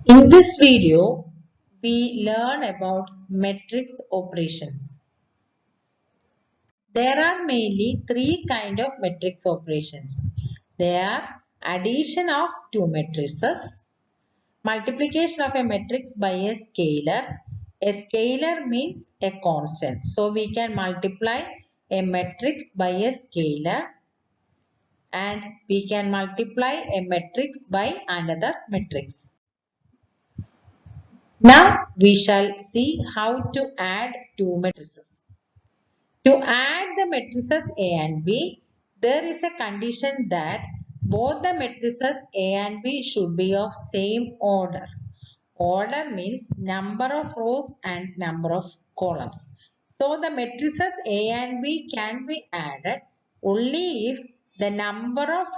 In this video, we learn about matrix operations. There are mainly three kinds of matrix operations. They are addition of two matrices, multiplication of a matrix by a scalar. A scalar means a constant. So we can multiply a matrix by a scalar and we can multiply a matrix by another matrix. Now we shall see how to add two matrices. To add the matrices A and B, there is a condition that both the matrices A and B should be of same order. Order means number of rows and number of columns. So the matrices A and B can be added only if the number of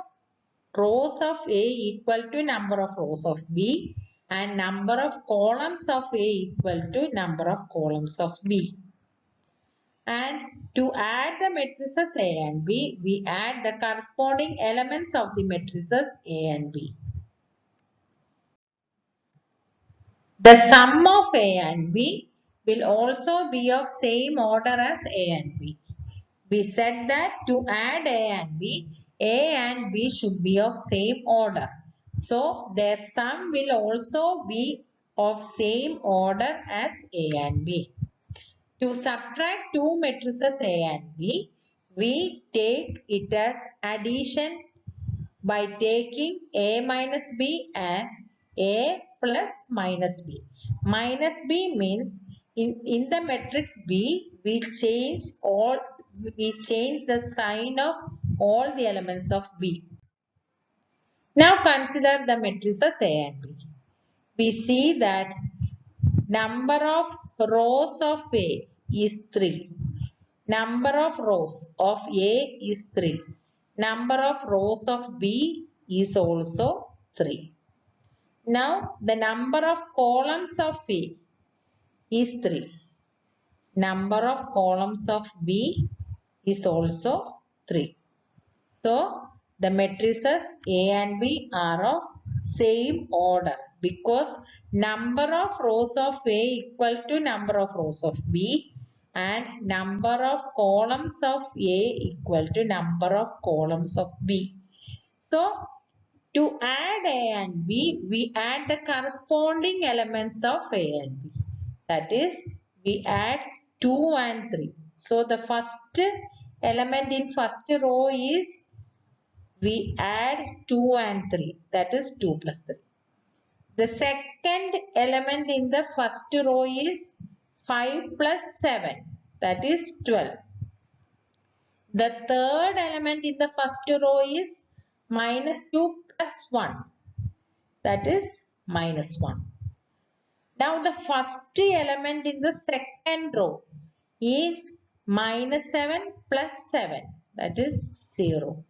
rows of A equal to number of rows of B and number of columns of A equal to number of columns of B. And to add the matrices A and B, we add the corresponding elements of the matrices A and B. The sum of A and B will also be of same order as A and B. We said that to add A and B should be of same order. So their sum will also be of same order as A and B. To subtract two matrices A and B, we take it as addition by taking A minus B as A plus minus B. Minus B means in the matrix B, we change the sign of all the elements of B. Now consider the matrices A and B. We see that number of rows of A is 3. Number of rows of A is 3. Number of rows of B is also 3. Now the number of columns of A is 3. Number of columns of B is also 3. So the matrices A and B are of same order because number of rows of A equal to number of rows of B and number of columns of A equal to number of columns of B. So to add A and B, we add the corresponding elements of A and B. That is, we add 2 and 3. So the first element in first row is we add 2 and 3. That is 2 plus 3. The second element in the first row is 5 plus 7. That is 12. The third element in the first row is minus 2 plus 1. That is minus 1. Now the first element in the second row is minus 7 plus 7. That is 0.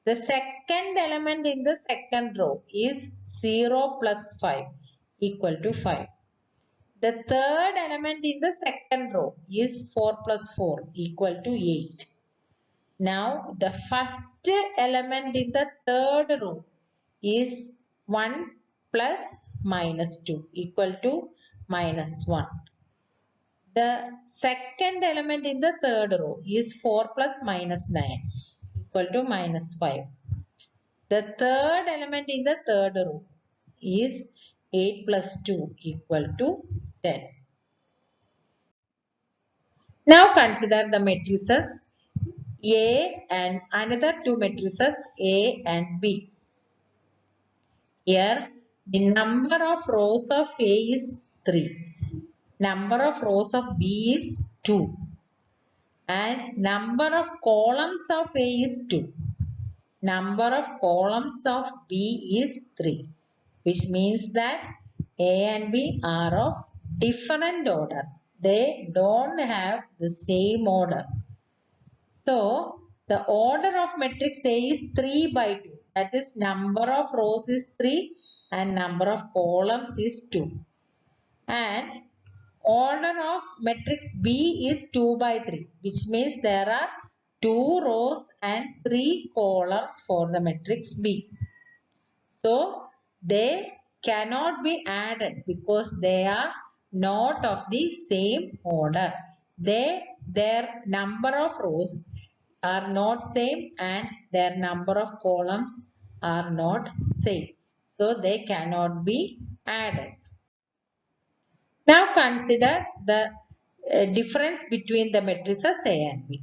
The second element in the second row is 0 plus 5 equal to 5. The third element in the second row is 4 plus 4 equal to 8. Now the first element in the third row is 1 plus minus 2 equal to minus 1. The second element in the third row is 4 plus minus 9 equal to minus 5. The third element in the third row is 8 plus 2 equal to 10. Now consider the matrices A and another two matrices A and B. Here the number of rows of A is 3. Number of rows of B is 2. And number of columns of A is 2. Number of columns of B is 3. Which means that A and B are of different order. They don't have the same order. So, the order of matrix A is 3 by 2. That is, number of rows is 3 and number of columns is 2. And order of matrix B is 2 by 3, which means there are 2 rows and 3 columns for the matrix B. So, they cannot be added because they are not of the same order. Their number of rows are not same and their number of columns are not same. So they cannot be added. Now consider the difference between the matrices A and B.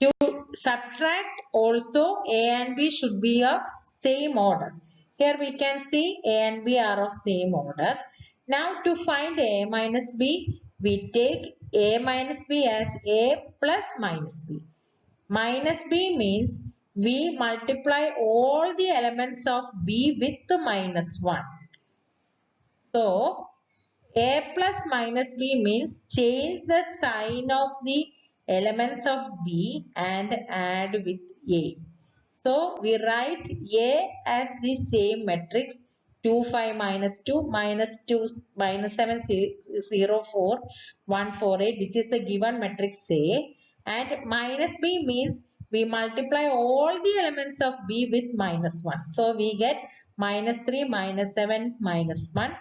To subtract also A and B should be of same order. Here we can see A and B are of same order. Now to find A minus B, we take A minus B as A plus minus B. Minus B means we multiply all the elements of B with minus 1. So, A plus minus B means change the sign of the elements of B and add with A. So, we write A as the same matrix 2, 5, minus 2, minus 2, minus 7, 0, 4, 1, 4, 8, which is the given matrix A. And minus B means we multiply all the elements of B with minus 1. So, we get minus 3, minus 7, minus 1,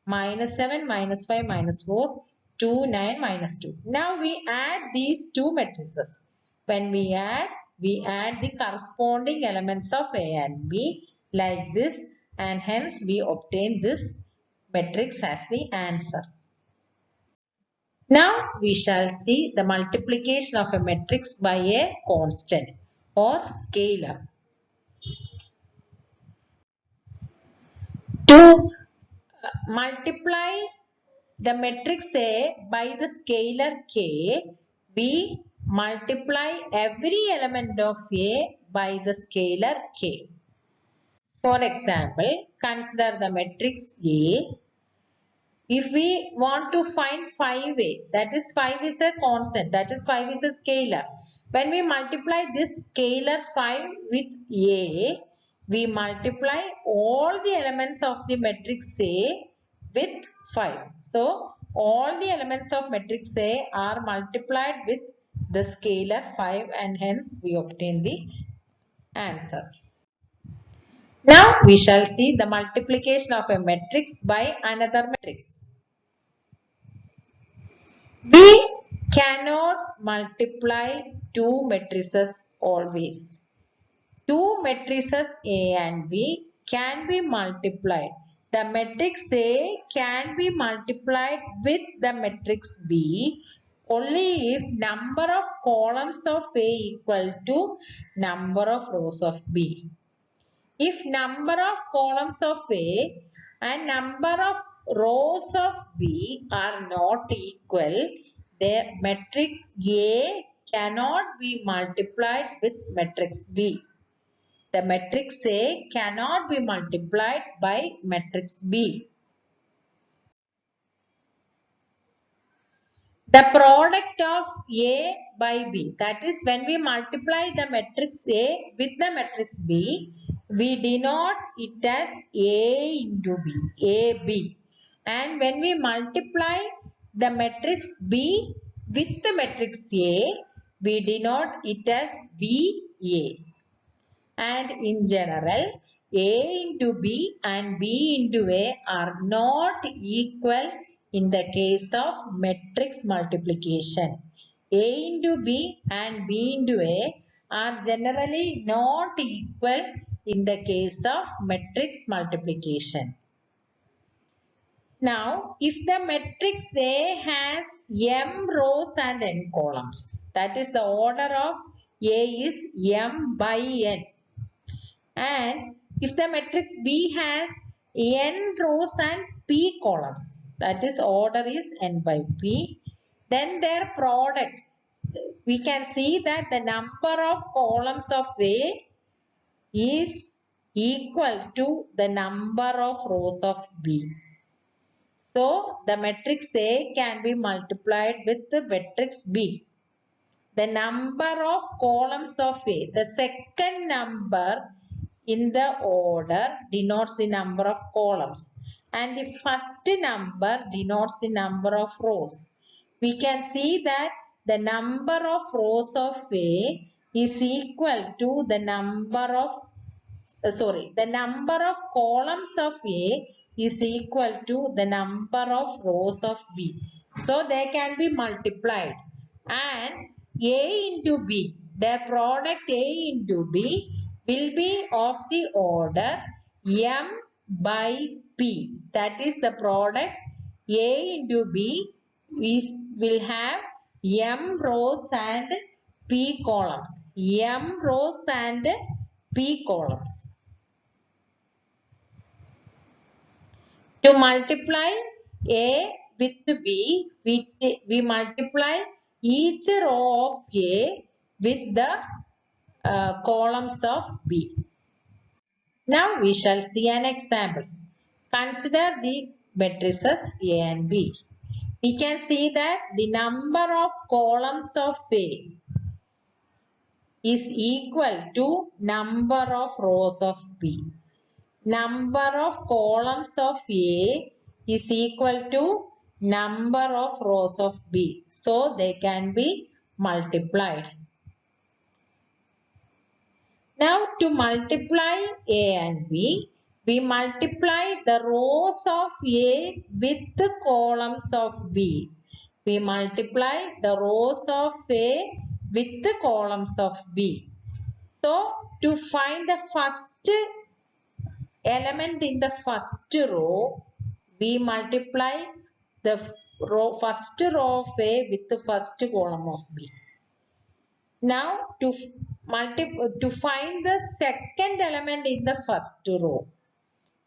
minus 7, minus 5, minus 4, 2, 9, minus 2. Now we add these two matrices. When we add the corresponding elements of A and B like this, and hence we obtain this matrix as the answer. Now we shall see the multiplication of a matrix by a constant or scalar. To multiply the matrix A by the scalar K, we multiply every element of A by the scalar K. For example, consider the matrix A. If we want to find 5A, that is 5 is a constant, that is 5 is a scalar. When we multiply this scalar 5 with A, we multiply all the elements of the matrix A with 5. So, all the elements of matrix A are multiplied with the scalar 5 and hence we obtain the answer. Now, we shall see the multiplication of a matrix by another matrix. We cannot multiply two matrices always. Two matrices A and B can be multiplied. The matrix A can be multiplied with the matrix B only if number of columns of A equal to number of rows of B. If number of columns of A and number of rows of B are not equal, the matrix A cannot be multiplied with matrix B. The matrix A cannot be multiplied by matrix B. The product of A by B, that is when we multiply the matrix A with the matrix B, we denote it as A into B, AB. And when we multiply the matrix B with the matrix A, we denote it as BA. And in general, A into B and B into A are not equal in the case of matrix multiplication. A into B and B into A are generally not equal in the case of matrix multiplication. Now, if the matrix A has m rows and n columns, that is the order of A is m by n. And if the matrix B has n rows and p columns, that is order is n by p, then their product, we can see that the number of columns of A is equal to the number of rows of B. So, the matrix A can be multiplied with the matrix B. The number of columns of A, the second number in the order denotes the number of columns and the first number denotes the number of rows. We can see that the number of rows of A is equal to the number of the number of columns of A is equal to the number of rows of B. So they can be multiplied. And A into B, the product A into B will be of the order M by P. That is the product A into B will have M rows and P columns. M rows and P columns. To multiply A with B, we multiply each row of A with the columns of B. Now we shall see an example. Consider the matrices A and B. We can see that the number of columns of A is equal to number of rows of B. Number of columns of A is equal to number of rows of B. So they can be multiplied. Now to multiply A and B, we multiply the rows of A with the columns of B. We multiply the rows of A with the columns of B. So to find the first element in the first row, we multiply the first row of A with the first column of B. Now to find the second element in the first row,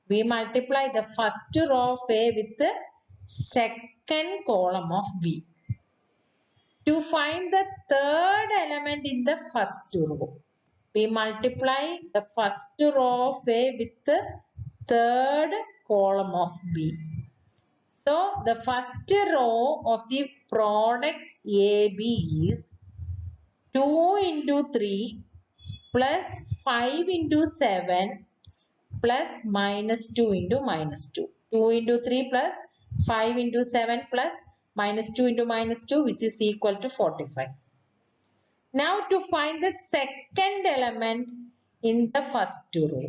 we multiply the first row of A with the second column of B. To find the third element in the first row, we multiply the first row of A with the third column of B. So the first row of the product AB is 2 into 3 plus 5 into 7 plus minus 2 into minus 2. 2 into 3 plus 5 into 7 plus minus 2 into minus 2, which is equal to 45. Now to find the second element in the first row,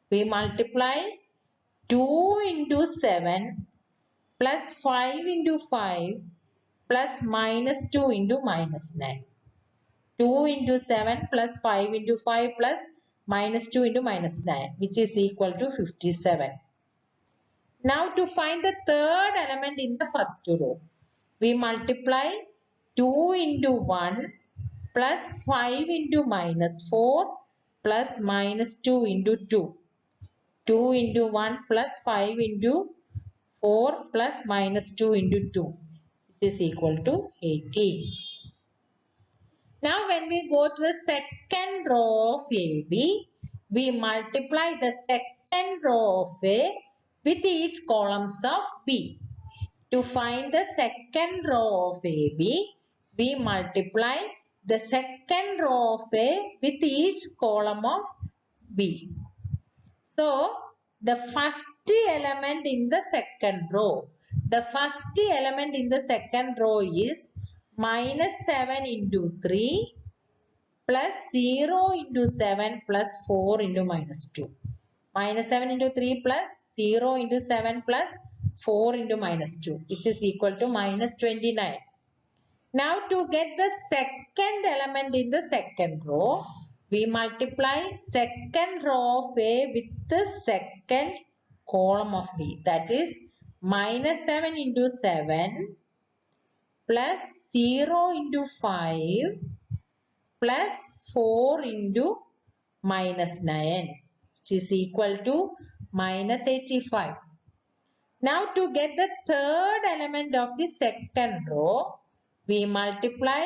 we multiply 2 into 7 plus 5 into 5 plus minus 2 into minus 9. 2 into 7 plus 5 into 5 plus minus 2 into minus 9, which is equal to 57. Now to find the third element in the first row, we multiply 2 into 1 plus 5 into minus 4 plus minus 2 into 2. 2 into 1 plus 5 into 4 plus minus 2 into 2, which is equal to 18. Now when we go to the second row of AB, we multiply the second row of A with each columns of B. To find the second row of AB, we multiply the second row of A with each column of B. So, the first element in the second row. The first element in the second row is minus 7 into 3 plus 0 into 7 plus 4 into minus 2. Minus 7 into 3 plus 0 into 7 plus 4 into minus 2, which is equal to minus 29. Now to get the second element in the second row, we multiply second row of A with the second column of B. That is minus 7 into 7 plus 0 into 5 plus 4 into minus 9, which is equal to minus 85. Now to get the third element of the second row, we multiply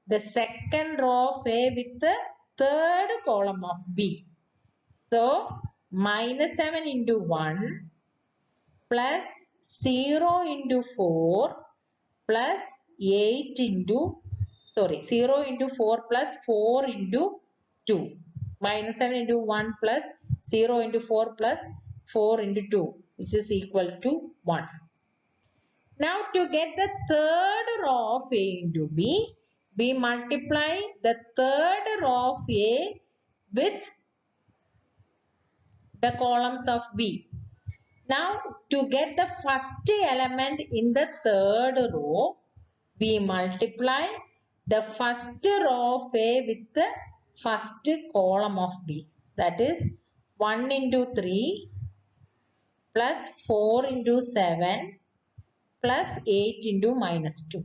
the second row of A with the third column of B. So, minus 7 into 1 plus 0 into 4 plus 8 into, 0 into 4 plus 4 into 2. Minus 7 into 1 plus 0 into 4 plus 4 into 2, which is equal to 1. Now to get the third row of A into B, we multiply the third row of A with the columns of B. Now, to get the first element in the third row, we multiply the first row of A with the first column of B. That is 1 into 3 plus 4 into 7 plus 8 into minus 2.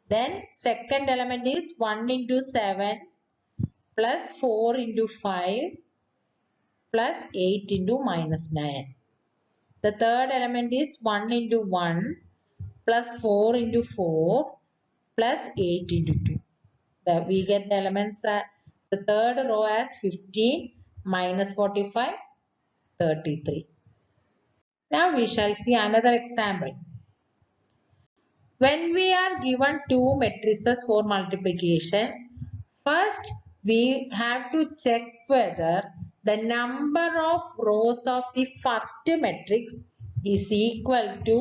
Then second element is 1 into 7 plus 4 into 5 plus 8 into minus 9. The third element is 1 into 1 plus 4 into 4 plus 8 into 2. We get the elements, the third row as 15 minus 45, 33. Now we shall see another example. When we are given two matrices for multiplication, first we have to check whether the number of rows of the first matrix is equal to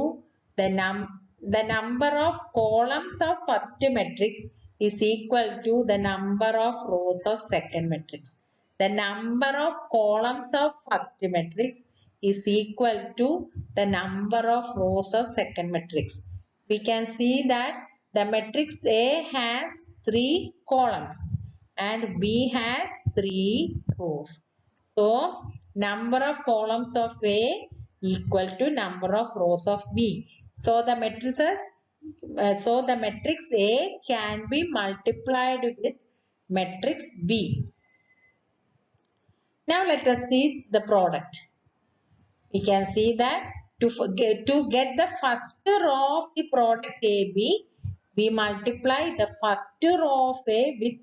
the number of columns of first matrix is equal to the number of rows of second matrix. The number of columns of first matrix is equal to the number of rows of second matrix. We can see that the matrix A has 3 columns and B has 3 rows. So, number of columns of A equal to number of rows of B. So, the matrices, the matrix A can be multiplied with matrix B. Now, let us see the product. We can see that to get the first row of the product AB, we multiply the first row of A with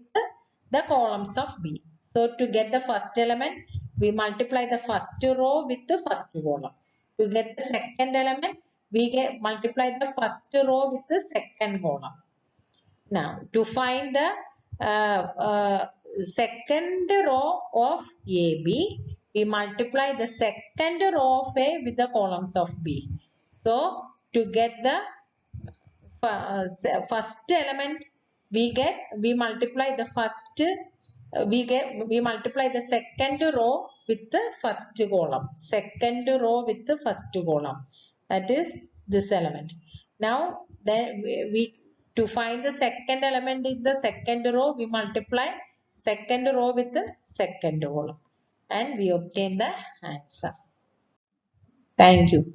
the columns of B. So to get the first element, we multiply the first row with the first column. To get the second element, we multiply the first row with the second column. Now to find the second row of AB, we multiply the second row of A with the columns of B. So to get the first element, we multiply the first, we multiply the second row with the first column. Second row with the first column. That is this element. Now then we to find the second element in the second row, we multiply second row with the second column and we obtain the answer. Thank you.